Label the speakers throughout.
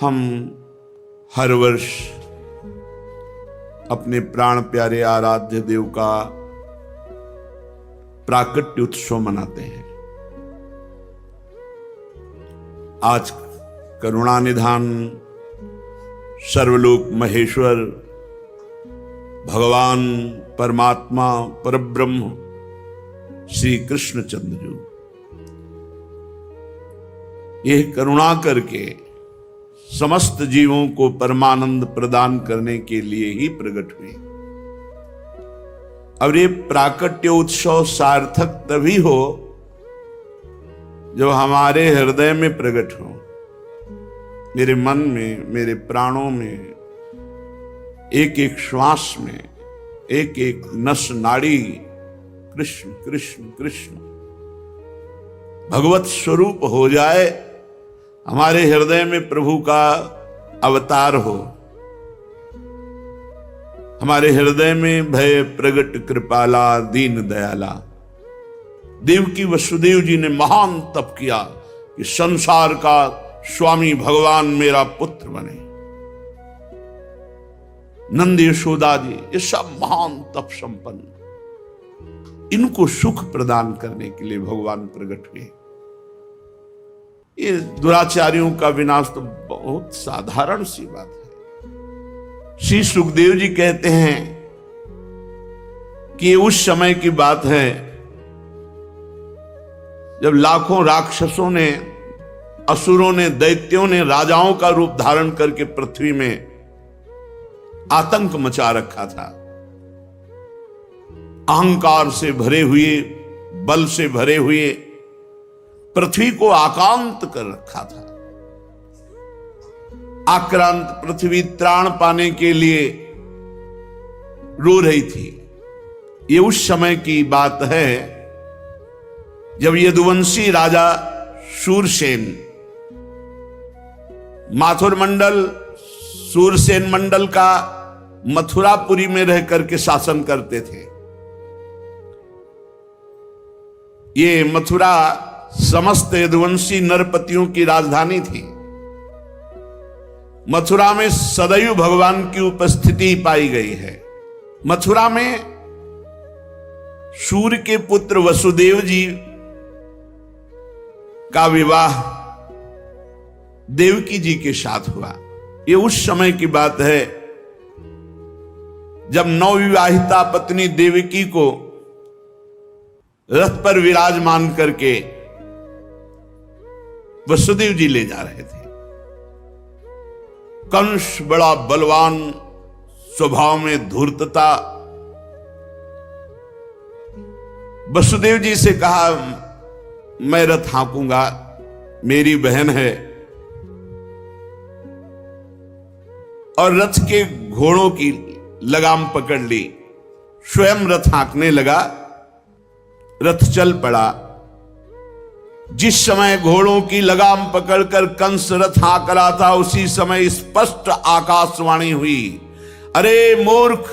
Speaker 1: हम हर वर्ष अपने प्राण प्यारे आराध्य देव का प्राकट्य उत्सव मनाते हैं। आज करुणानिधान सर्वलोक महेश्वर भगवान परमात्मा परब्रह्म श्री कृष्णचंद्र जी यह करुणा करके समस्त जीवों को परमानंद प्रदान करने के लिए ही प्रकट हुए। और ये प्राकट्य उत्सव सार्थक तभी हो जब हमारे हृदय में प्रकट हो, मेरे मन में, मेरे प्राणों में, एक एक श्वास में, एक एक नस नाड़ी कृष्ण कृष्ण कृष्ण भगवत स्वरूप हो जाए, हमारे हृदय में प्रभु का अवतार हो, हमारे हृदय में भय प्रगट कृपाला दीन दयाला। देवकी वसुदेव जी ने महान तप किया कि संसार का स्वामी भगवान मेरा पुत्र बने। नंद यशोदा जी ये सब महान तप संपन्न, इनको सुख प्रदान करने के लिए भगवान प्रकट हुए। ये दुराचारियों का विनाश तो बहुत साधारण सी बात है। श्री सुखदेव जी कहते हैं कि उस समय की बात है जब लाखों राक्षसों ने, असुरों ने, दैत्यों ने राजाओं का रूप धारण करके पृथ्वी में आतंक मचा रखा था। अहंकार से भरे हुए, बल से भरे हुए पृथ्वी को आक्रांत कर रखा था। आक्रांत पृथ्वी त्राण पाने के लिए रो रही थी। ये उस समय की बात है जब यदुवंशी राजा शूरसेन माथुर मंडल शूरसेन मंडल का मथुरापुरी में रह करके शासन करते थे। ये मथुरा समस्त यदुवंशी नरपतियों की राजधानी थी। मथुरा में सदैव भगवान की उपस्थिति पाई गई है। मथुरा में सूर्य के पुत्र वसुदेव जी का विवाह देवकी जी के साथ हुआ। ये उस समय की बात है जब नवविवाहिता पत्नी देवकी को रथ पर विराजमान करके वसुदेव जी ले जा रहे थे। कंस बड़ा बलवान, स्वभाव में धूर्तता, वसुदेव जी से कहा मैं रथ हाँकूंगा, मेरी बहन है। और रथ के घोड़ों की लगाम पकड़ ली, स्वयं रथ हाँकने लगा। रथ चल पड़ा। जिस समय घोड़ों की लगाम पकड़कर कंस रथ हाँक रहा था, उसी समय स्पष्ट आकाशवाणी हुई, अरे मूर्ख,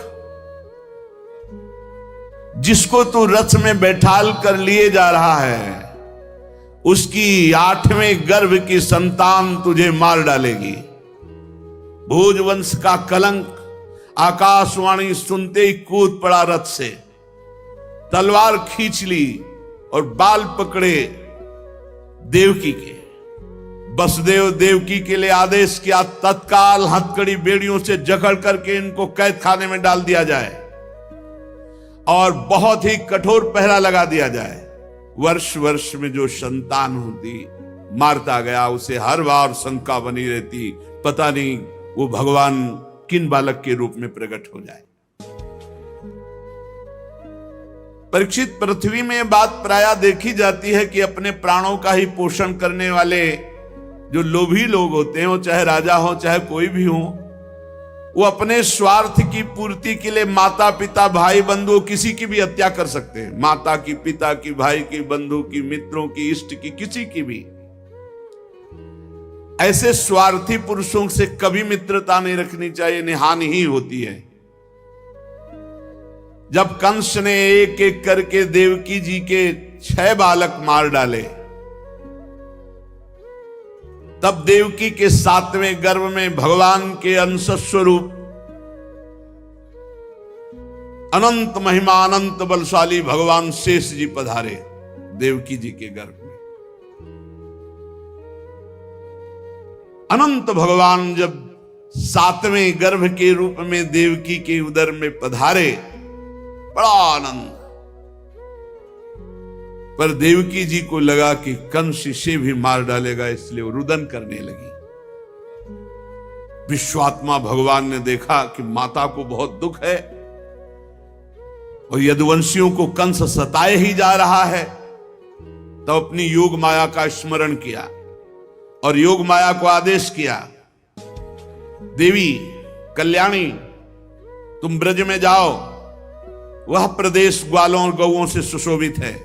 Speaker 1: जिसको तू रथ में बैठाल कर लिए जा रहा है, उसकी 8वें गर्भ की संतान तुझे मार डालेगी। भोजवंश का कलंक। आकाशवाणी सुनते ही कूद पड़ा रथ से, तलवार खींच ली और बाल पकड़े देवकी के। वसुदेव देवकी के लिए आदेश किया, तत्काल हथकड़ी बेड़ियों से जकड़ करके इनको कैद खाने में डाल दिया जाए और बहुत ही कठोर पहरा लगा दिया जाए। वर्ष वर्ष में जो संतान होती मारता गया, उसे हर बार शंका बनी रहती, पता नहीं वो भगवान किन बालक के रूप में प्रकट हो जाए। परीक्षित, पृथ्वी में बात प्रायः देखी जाती है कि अपने प्राणों का ही पोषण करने वाले जो लोभी लोग होते हैं, वो चाहे राजा हो चाहे कोई भी हो, वो अपने स्वार्थ की पूर्ति के लिए माता पिता भाई बंधु किसी की भी हत्या कर सकते हैं। माता की, पिता की, भाई की, बंधु की, मित्रों की, इष्ट की, किसी की भी। ऐसे स्वार्थी पुरुषों से कभी मित्रता नहीं रखनी चाहिए, नहीं हानि ही होती है। जब कंस ने एक एक करके देवकी जी के 6 बालक मार डाले, तब देवकी के 7वें गर्भ में भगवान के अंश स्वरूप अनंत महिमा अनंत बलशाली भगवान शेष जी पधारे देवकी जी के गर्भ में। अनंत भगवान जब 7वें गर्भ के रूप में देवकी के उदर में पधारे, बड़ा आनंद। पर देवकी जी को लगा कि कंस इसे भी मार डालेगा, इसलिए वो रुदन करने लगी। विश्वात्मा भगवान ने देखा कि माता को बहुत दुख है और यदुवंशियों को कंस सताए ही जा रहा है, तो अपनी योग माया का स्मरण किया और योग माया को आदेश किया, देवी कल्याणी तुम ब्रज में जाओ, वह प्रदेश ग्वालों और गौओं से सुशोभित है।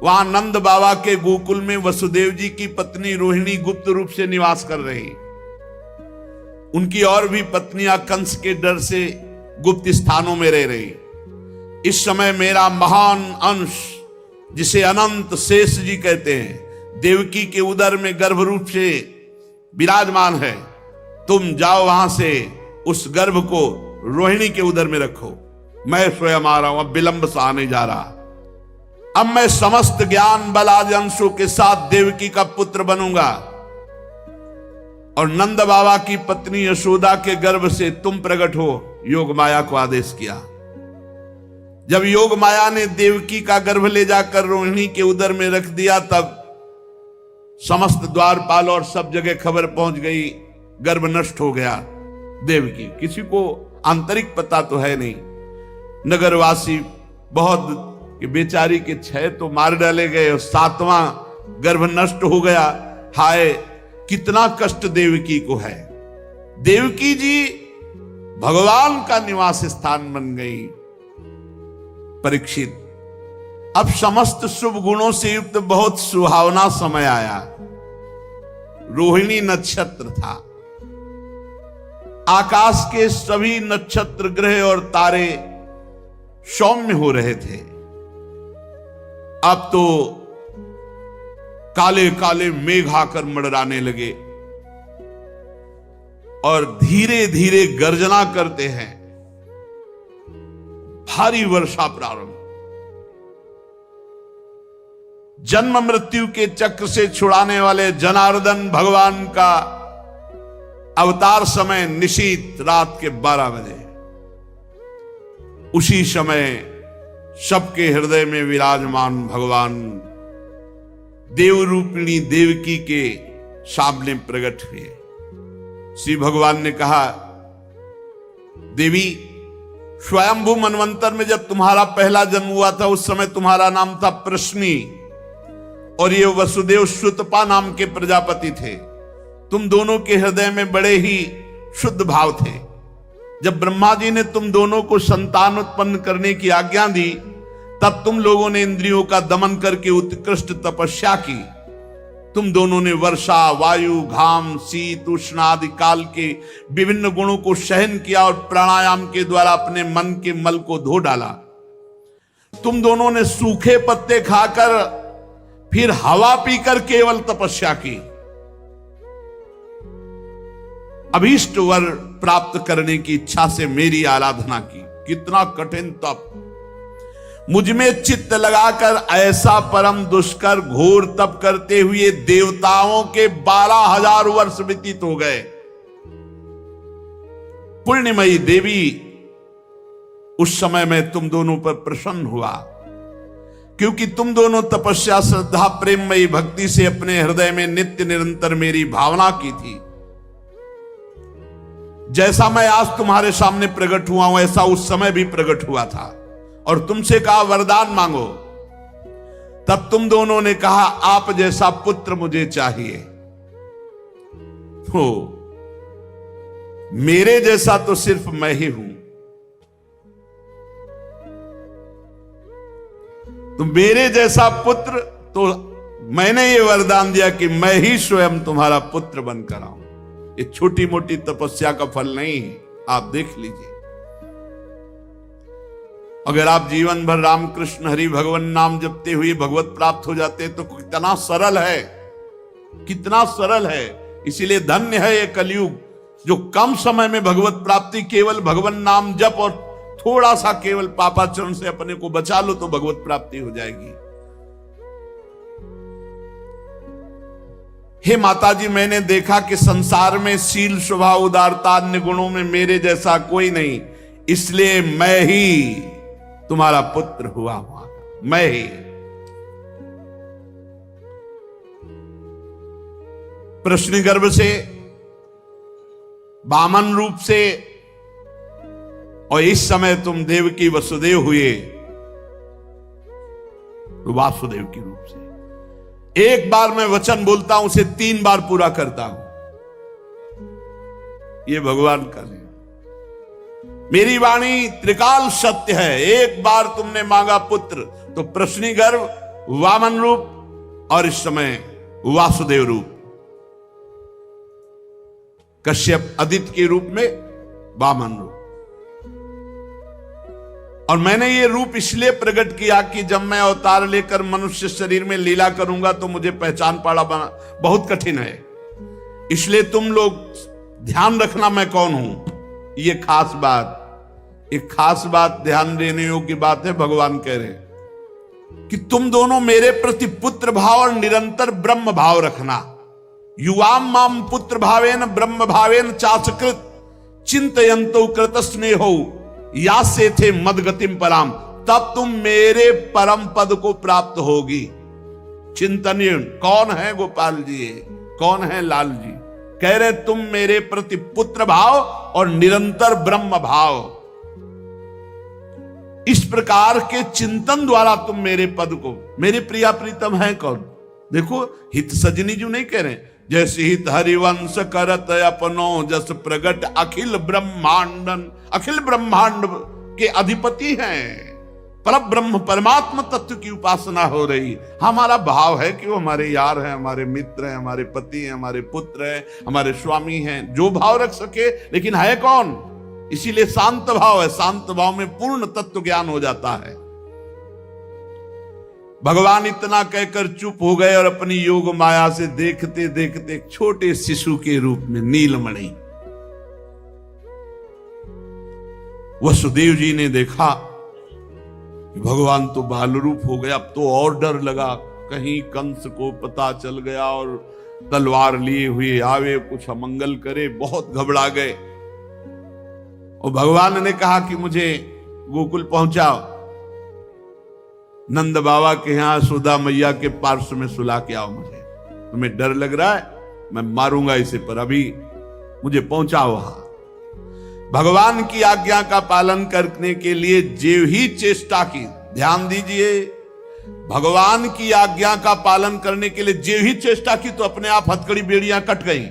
Speaker 1: वहां नंद बाबा के गोकुल में वसुदेव जी की पत्नी रोहिणी गुप्त रूप से निवास कर रही। उनकी और भी पत्नियां कंस के डर से गुप्त स्थानों में रह रही। इस समय मेरा महान अंश, जिसे अनंत शेष जी कहते हैं, देवकी के उदर में गर्भ रूप से विराजमान है। तुम जाओ वहां से उस गर्भ को रोहिणी के उदर में रखो। मैं स्वयं आ रहा हूं, अब विलंब सा आने जा रहा। अब मैं समस्त ज्ञान बल आदि अंशों के साथ देवकी का पुत्र बनूंगा और नंद बाबा की पत्नी यशोदा के गर्भ से तुम प्रकट हो। योग माया को आदेश किया। जब योग माया ने देवकी का गर्भ ले जाकर रोहिणी के उदर में रख दिया, तब समस्त द्वारपाल और सब जगह खबर पहुंच गई, गर्भ नष्ट हो गया देवकी। किसी को आंतरिक पता तो है नहीं। नगरवासी बहुत कि बेचारी के 6 तो मार डाले गए और 7वां गर्भ नष्ट हो गया। हाय कितना कष्ट देवकी को है। देवकी जी भगवान का निवास स्थान बन गई। परीक्षित, अब समस्त शुभ गुणों से युक्त बहुत सुहावना समय आया। रोहिणी नक्षत्र था। आकाश के सभी नक्षत्र ग्रह और तारे सौम्य हो रहे थे। अब तो काले काले मेघ आकर मंडराने लगे और धीरे धीरे गर्जना करते हैं। भारी वर्षा प्रारंभ। जन्म मृत्यु के चक्र से छुड़ाने वाले जनार्दन भगवान का अवतार समय निशीत रात के 12 बजे। उसी समय सबके हृदय में विराजमान भगवान देवरूपिणी देवकी के सामने प्रकट हुए। श्री भगवान ने कहा, देवी स्वयंभू मनवंतर में जब तुम्हारा पहला जन्म हुआ था, उस समय तुम्हारा नाम था प्रश्नी और ये वसुदेव श्रुतपा नाम के प्रजापति थे। तुम दोनों के हृदय में बड़े ही शुद्ध भाव थे। जब ब्रह्मा जी ने तुम दोनों को संतान उत्पन्न करने की आज्ञा दी, तब तुम लोगों ने इंद्रियों का दमन करके उत्कृष्ट तपस्या की। तुम दोनों ने वर्षा, वायु, घाम, शीत, उष्ण आदि काल के विभिन्न गुणों को सहन किया और प्राणायाम के द्वारा अपने मन के मल को धो डाला। तुम दोनों ने सूखे पत्ते खाकर फिर हवा पीकर केवल तपस्या की। अभीष्ट वर प्राप्त करने की इच्छा से मेरी आराधना की। कितना कठिन तप। मुझ में चित्त लगाकर ऐसा परम दुष्कर घोर तप करते हुए देवताओं के 12,000 वर्ष व्यतीत हो गए। पुण्यमयी देवी, उस समय मैं तुम दोनों पर प्रसन्न हुआ, क्योंकि तुम दोनों तपस्या, श्रद्धा, प्रेममयी भक्ति से अपने हृदय में नित्य निरंतर मेरी भावना की थी। जैसा मैं आज तुम्हारे सामने प्रकट हुआ हूं, ऐसा उस समय भी प्रकट हुआ था और तुमसे कहा वरदान मांगो। तब तुम दोनों ने कहा, आप जैसा पुत्र मुझे चाहिए। हो, मेरे जैसा तो सिर्फ मैं ही हूं। तो मेरे जैसा पुत्र, तो मैंने ये वरदान दिया कि मैं ही स्वयं तुम्हारा पुत्र बनकर आऊं। ये छोटी मोटी तपस्या का फल नहीं है, आप देख लीजिए। अगर आप जीवन भर रामकृष्ण हरि भगवान नाम जपते हुए भगवत प्राप्त हो जाते तो कितना सरल है, कितना सरल है। इसीलिए धन्य है ये कलयुग, जो कम समय में भगवत प्राप्ति, केवल भगवान नाम जप और थोड़ा सा केवल पापाचरण से अपने को बचा लो तो भगवत प्राप्ति हो जाएगी। हे माता जी, मैंने देखा कि संसार में शील, स्वभाव, उदारता, अन्य गुणों में मेरे जैसा कोई नहीं, इसलिए मैं ही तुम्हारा पुत्र हुआ हूं, मैं ही। प्रश्न गर्भ से, वामन रूप से, और इस समय तुम देवकी वसुदेव हुए वासुदेव के रूप से। एक बार मैं वचन बोलता हूं, उसे 3 बार पूरा करता हूं। ये भगवान का नियम। मेरी वाणी त्रिकाल सत्य है। एक बार तुमने मांगा पुत्र तो प्रश्नी गर्भ, वामन रूप और इस समय वासुदेव रूप, कश्यप आदित्य के रूप में वामन रूप। और मैंने ये रूप इसलिए प्रकट किया कि जब मैं अवतार लेकर मनुष्य शरीर में लीला करूंगा तो मुझे पहचान पाना बहुत कठिन है। इसलिए तुम लोग ध्यान रखना मैं कौन हूं। ये खास बात, एक खास बात ध्यान देने योग्य बात है। भगवान कह रहे हैं कि तुम दोनों मेरे प्रति पुत्र भाव और निरंतर ब्रह्म भाव रखना। युवाम माम पुत्र भावेन ब्रह्म भावेन चाचकृत चिंतयंतो कृत स्नेहो या से थे मदगतिम पराम, तब तुम मेरे परम पद को प्राप्त होगी। चिंतनीय कौन है गोपाल जी, कौन है लाल जी? कह रहे तुम मेरे प्रति पुत्र भाव और निरंतर ब्रह्म भाव, इस प्रकार के चिंतन द्वारा तुम मेरे पद को, मेरे प्रिया प्रीतम है कौन? देखो हित सजनी जो नहीं कह रहे, जैसे हित हरिवंश करत अपनो जस प्रगट अखिल ब्रह्मांडन, अखिल ब्रह्मांड के अधिपति हैं। पर ब्रह्म परमात्मा तत्व की उपासना हो रही। हमारा भाव है कि वो हमारे यार हैं, हमारे मित्र हैं, हमारे पति हैं, हमारे पुत्र हैं, हमारे स्वामी हैं, जो भाव रख सके, लेकिन है कौन? इसीलिए शांत भाव है। शांत भाव में पूर्ण तत्व ज्ञान हो जाता है। भगवान इतना कहकर चुप हो गए और अपनी योग माया से देखते देखते एक छोटे शिशु के रूप में नीलमणि, वसुदेव जी ने देखा कि भगवान तो बाल रूप हो गया। अब तो और डर लगा, कहीं कंस को पता चल गया और तलवार लिए हुए आवे, कुछ अमंगल करे। बहुत घबरा गए और भगवान ने कहा कि मुझे गोकुल पहुंचाओ, नंद बाबा के यहां सुधा मैया के पार्श्व में सुला के आओ। मुझे तुम्हें डर लग रहा है, मैं मारूंगा इसे, पर अभी मुझे पहुंचाओ वहां। भगवान की आज्ञा का पालन करने के लिए जो ही चेष्टा की, ध्यान दीजिए, भगवान की आज्ञा का पालन करने के लिए जो ही चेष्टा की तो अपने आप हथकड़ी बेड़ियां कट गई।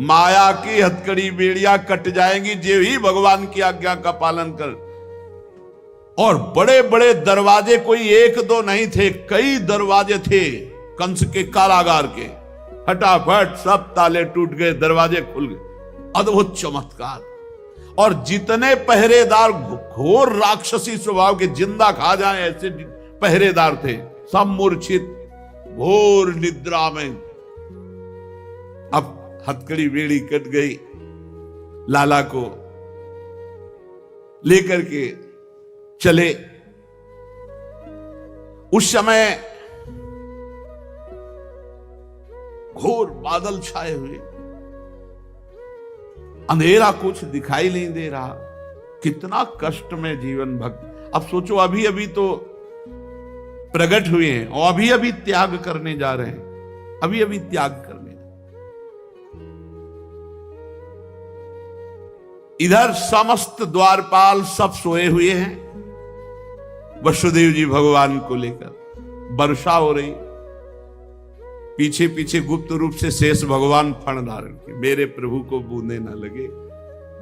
Speaker 1: माया की हथकड़ी बेड़ियां कट जाएंगी जो ही भगवान की आज्ञा का पालन कर। और बड़े बड़े दरवाजे कोई एक दो नहीं थे, कई दरवाजे थे कंस के कारागार के। फटाफट सब ताले टूट गए, दरवाजे खुल गए। अद्भुत चमत्कार। और जितने पहरेदार घोर राक्षसी स्वभाव के, जिंदा खा जाए ऐसे पहरेदार थे, सब मूर्छित घोर निद्रा में। अब हथकड़ी बेड़ी कट गई। लाला को लेकर के चले। उस समय घोर बादल छाए हुए, अंधेरा, कुछ दिखाई नहीं दे रहा। कितना कष्ट में जीवन भक्त। अब सोचो, अभी अभी तो प्रकट हुए हैं और अभी अभी त्याग करने जा रहे हैं, अभी अभी त्याग करने। इधर समस्त द्वारपाल सब सोए हुए हैं। वसुदेव जी भगवान को लेकर, वर्षा हो रही, पीछे पीछे गुप्त रूप से शेष भगवान फण धारण के, मेरे प्रभु को बूंदे ना लगे।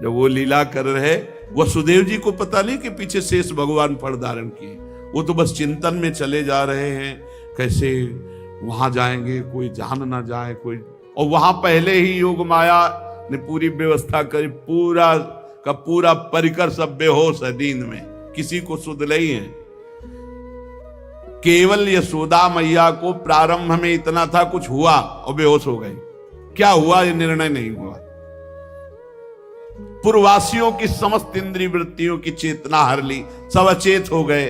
Speaker 1: जब वो लीला कर रहे, वसुदेव जी को पता नहीं कि पीछे शेष भगवान फण धारण किए। वो तो बस चिंतन में चले जा रहे हैं, कैसे वहां जाएंगे, कोई जान ना जाए कोई। और वहां पहले ही योग माया ने पूरी व्यवस्था करी, पूरा का पूरा परिकर सब बेहोश है नींद में, किसी को सुध नहीं है। केवल यशोदा मैया को प्रारंभ में इतना था, कुछ हुआ और बेहोश हो गए। क्या हुआ ये निर्णय नहीं हुआ। पूर्ववासियों की समस्त इंद्रिय वृत्तियों की चेतना हर ली, सब अचेत हो गए।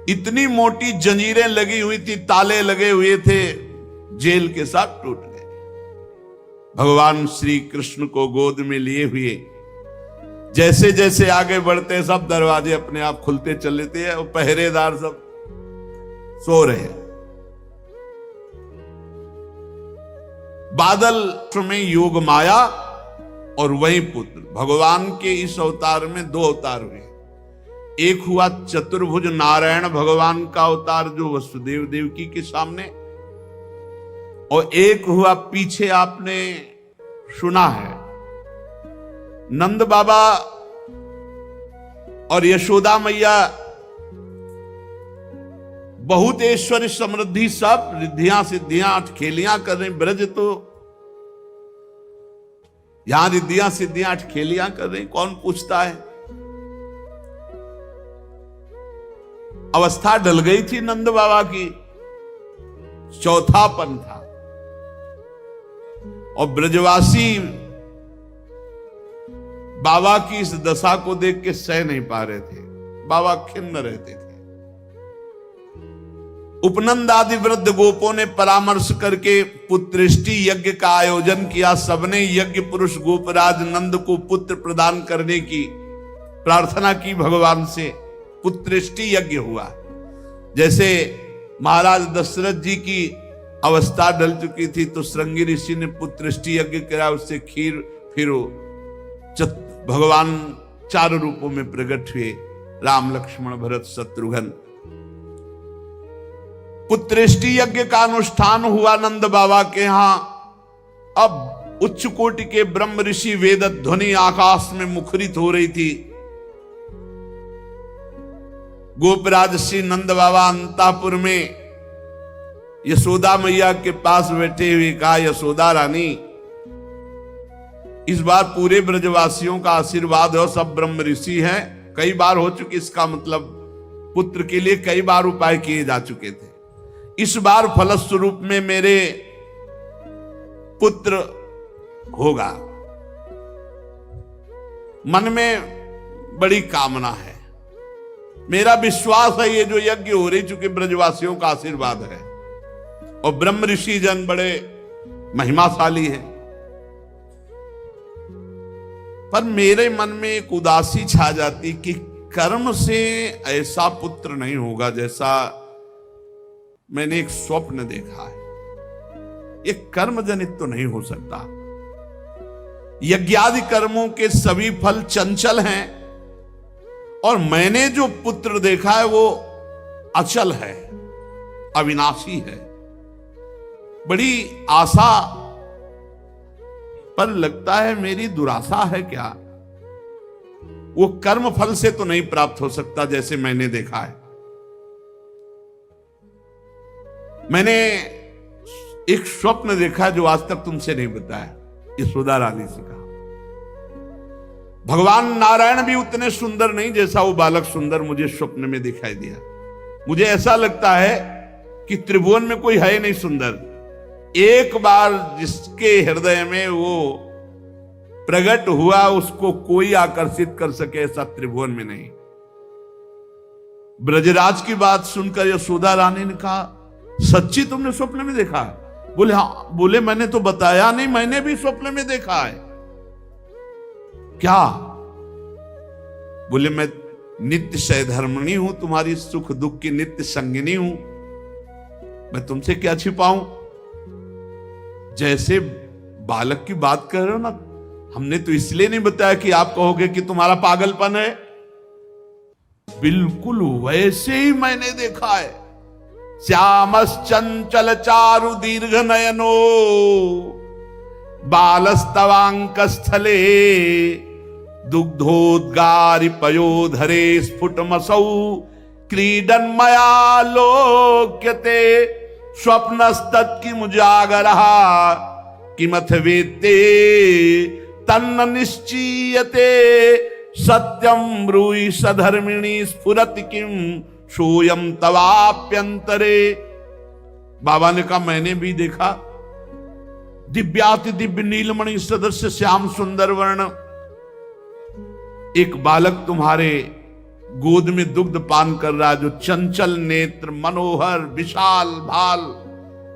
Speaker 1: इतनी मोटी जंजीरें लगी हुई थी, ताले लगे हुए थे, जेल के साथ टूट गए। भगवान श्री कृष्ण को गोद में लिए हुए जैसे जैसे आगे बढ़ते सब दरवाजे अपने आप खुलते चले थे और पहरेदार सब सो रहे। बादल में योग माया और वही पुत्र। भगवान के इस अवतार में दो अवतार हुए। एक हुआ चतुर्भुज नारायण भगवान का अवतार जो वसुदेव देवकी के सामने, और एक हुआ पीछे आपने सुना है नंद बाबा और यशोदा मैया बहुत ऐश्वर्य समृद्धि सब रिद्धियां सिद्धियां अठखेलियां कर रहे। ब्रज तो यहां रिद्धियां सिद्धियां अठखेलियां कर रहे, कौन पूछता है। अवस्था डल गई थी नंद बाबा की, चौथापन था, और ब्रजवासी बाबा की इस दशा को देख के सह नहीं पा रहे थे। बाबा खिन्न रहते थे। उपनंद आदि वृद्ध गोपों ने परामर्श करके पुत्रेष्टि यज्ञ का आयोजन किया। सबने यज्ञ पुरुष गोपराज नंद को पुत्र प्रदान करने की प्रार्थना की भगवान से। पुत्रेष्टि यज्ञ हुआ। जैसे महाराज दशरथ जी की अवस्था डल चुकी थी तो श्रृंगी ऋषि ने पुत्रेष्टि यज्ञ करा, उससे खीर फिर भगवान चारों रूपों में प्रकट हुए, राम लक्ष्मण भरत शत्रुघ्न। पुत्रेष्टि यज्ञ का अनुष्ठान हुआ नंद बाबा के यहां। अब उच्च कोटि के ब्रह्म ऋषि वेद ध्वनि आकाश में मुखरित हो रही थी। गोपराज श्री नंद बाबा अंतापुर में यशोदा मैया के पास बैठे हुए कहा, यशोदा रानी इस बार पूरे ब्रजवासियों का आशीर्वाद हो, सब ब्रह्म ऋषि हैं। कई बार हो चुकी, इसका मतलब पुत्र के लिए कई बार उपाय किए जा चुके थे। इस बार फलस्वरूप में मेरे पुत्र होगा। मन में बड़ी कामना है, मेरा विश्वास है ये जो यज्ञ हो रही चूंकि ब्रजवासियों का आशीर्वाद है और ब्रह्म ऋषि जन बड़े महिमाशाली हैं, पर मेरे मन में एक उदासी छा जाती कि कर्म से ऐसा पुत्र नहीं होगा जैसा मैंने एक स्वप्न देखा है। ये कर्म जनित तो नहीं हो सकता। यज्ञादि कर्मों के सभी फल चंचल हैं और मैंने जो पुत्र देखा है वो अचल है, अविनाशी है। बड़ी आशा, पर लगता है मेरी दुराशा है क्या। वो कर्म फल से तो नहीं प्राप्त हो सकता जैसे मैंने देखा है। मैंने एक स्वप्न देखा जो आज तक तुमसे नहीं बताया, यशोदा रानी से कहा। भगवान नारायण भी उतने सुंदर नहीं जैसा वो बालक सुंदर मुझे स्वप्न में दिखाई दिया। मुझे ऐसा लगता है कि त्रिभुवन में कोई है नहीं सुंदर। एक बार जिसके हृदय में वो प्रकट हुआ उसको कोई आकर्षित कर सके ऐसा त्रिभुवन में नहीं। ब्रजराज की बात सुनकर यशोदा रानी ने कहा, सच्ची तुमने स्वप्न में देखा है? बोले हाँ। बोले मैंने तो बताया नहीं, मैंने भी स्वप्न में देखा है। क्या? बोले मैं नित्य सहधर्मिणी हूं, तुम्हारी सुख दुख की नित्य संगिनी हूं, मैं तुमसे क्या छिपाऊं। जैसे बालक की बात कर रहे हो ना, हमने तो इसलिए नहीं बताया कि आप कहोगे कि तुम्हारा पागलपन है। बिल्कुल वैसे ही मैंने देखा है। श्यामश्चंचल चारु दीर्घ नयनो बालस्तवांक स्थले दुग्धोद्गारि पयोधरे स्फुटमसौ क्रीडन्मया लोक्यते स्वप्नस्तत्किमुजागरः किमथ वेत्ते तन्न निश्चीयते सत्यं ब्रूहि सधर्मिणी स्फुरति किम सोयम तवाप्यंतरे। बाबा ने कहा मैंने भी देखा, दिव्याति दिव्य नीलमणि सदस्य श्याम सुंदर वर्ण एक बालक तुम्हारे गोद में दुग्ध पान कर रहा है, जो चंचल नेत्र मनोहर विशाल भाल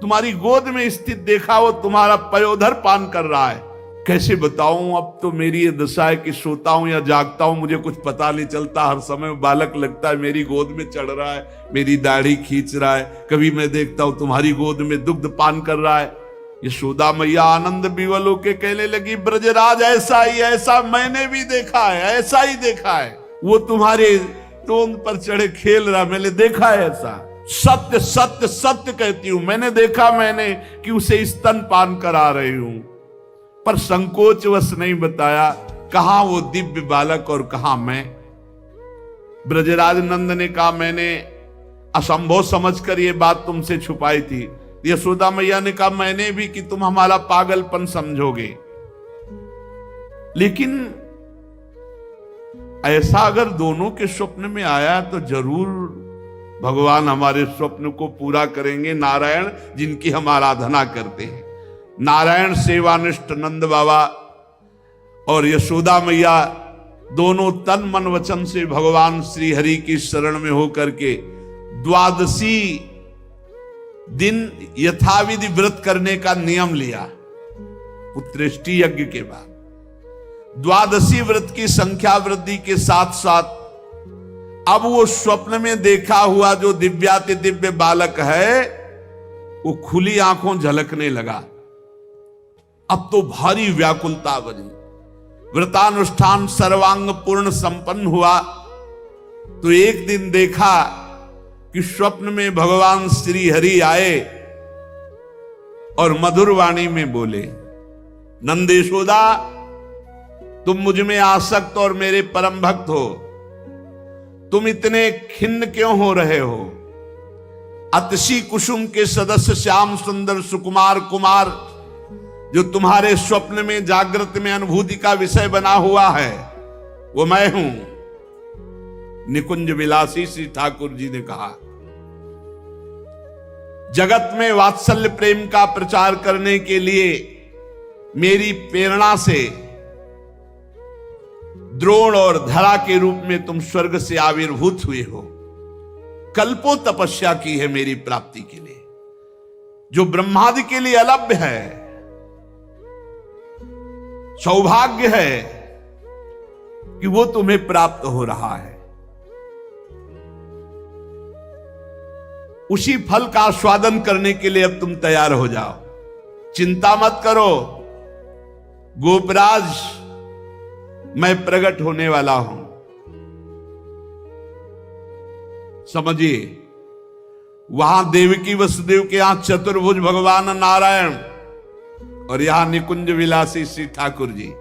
Speaker 1: तुम्हारी गोद में स्थित देखा, वो तुम्हारा पयोधर पान कर रहा है। कैसे बताऊं, अब तो मेरी ये दशा है कि सोता हूं या जागता हूं मुझे कुछ पता नहीं चलता। हर समय बालक लगता है मेरी गोद में चढ़ रहा है, मेरी दाढ़ी खींच रहा है। कभी मैं देखता हूं तुम्हारी गोद में दुग्ध पान कर रहा है। यशोदा मैया आनंद विवल होके कहने लगी, ब्रजराज ऐसा ही, ऐसा मैंने भी देखा है, ऐसा ही देखा है। वो तुम्हारे टोन पर चढ़े खेल रहा, मैंने देखा है ऐसा। सत्य सत्य सत्य कहती हूं, मैंने देखा मैंने कि उसे स्तन पान करा रही हूं, पर संकोचवश नहीं बताया कहां वो दिव्य बालक और कहां मैं। ब्रजराज नंद ने कहा, मैंने असंभव समझकर ये बात तुमसे छुपाई थी। यशोदा मैया ने कहा, मैंने भी, कि तुम हमारा पागलपन समझोगे, लेकिन ऐसा अगर दोनों के स्वप्न में आया तो जरूर भगवान हमारे स्वप्न को पूरा करेंगे। नारायण जिनकी हम आराधना करते हैं, नारायण सेवानिष्ठ नंद बाबा और यशोदा मैया दोनों तन मन वचन से भगवान श्री हरि की शरण में होकर के द्वादशी दिन यथाविधि व्रत करने का नियम लिया। पुत्रेष्टि यज्ञ के बाद द्वादशी व्रत की संख्या वृद्धि के साथ साथ अब वो स्वप्न में देखा हुआ जो दिव्याति दिव्य बालक है वो खुली आंखों झलकने लगा। अब तो भारी व्याकुलता बनी। व्रतानुष्ठान सर्वांग पूर्ण संपन्न हुआ तो एक दिन देखा कि स्वप्न में भगवान श्री हरि आए और मधुर वाणी में बोले, नंद यशोदा तुम मुझ में आसक्त और मेरे परम भक्त हो, तुम इतने खिन्न क्यों हो रहे हो? अतसी कुसुम के सदस्य श्याम सुंदर सुकुमार कुमार जो तुम्हारे स्वप्न में जागृत में अनुभूति का विषय बना हुआ है वो मैं हूं। निकुंज विलासी श्री ठाकुर जी ने कहा, जगत में वात्सल्य प्रेम का प्रचार करने के लिए मेरी प्रेरणा से द्रोण और धरा के रूप में तुम स्वर्ग से आविर्भूत हुए हो। कल्पों तपस्या की है मेरी प्राप्ति के लिए, जो ब्रह्मादि के लिए अलभ्य है। सौभाग्य है कि वो तुम्हें प्राप्त हो रहा है। उसी फल का आस्वादन करने के लिए अब तुम तैयार हो जाओ। चिंता मत करो गोपराज, मैं प्रकट होने वाला हूं। समझिए, वहां देवकी वसुदेव के यहां चतुर्भुज भगवान नारायण और यहां निकुंज विलासी श्री ठाकुर जी।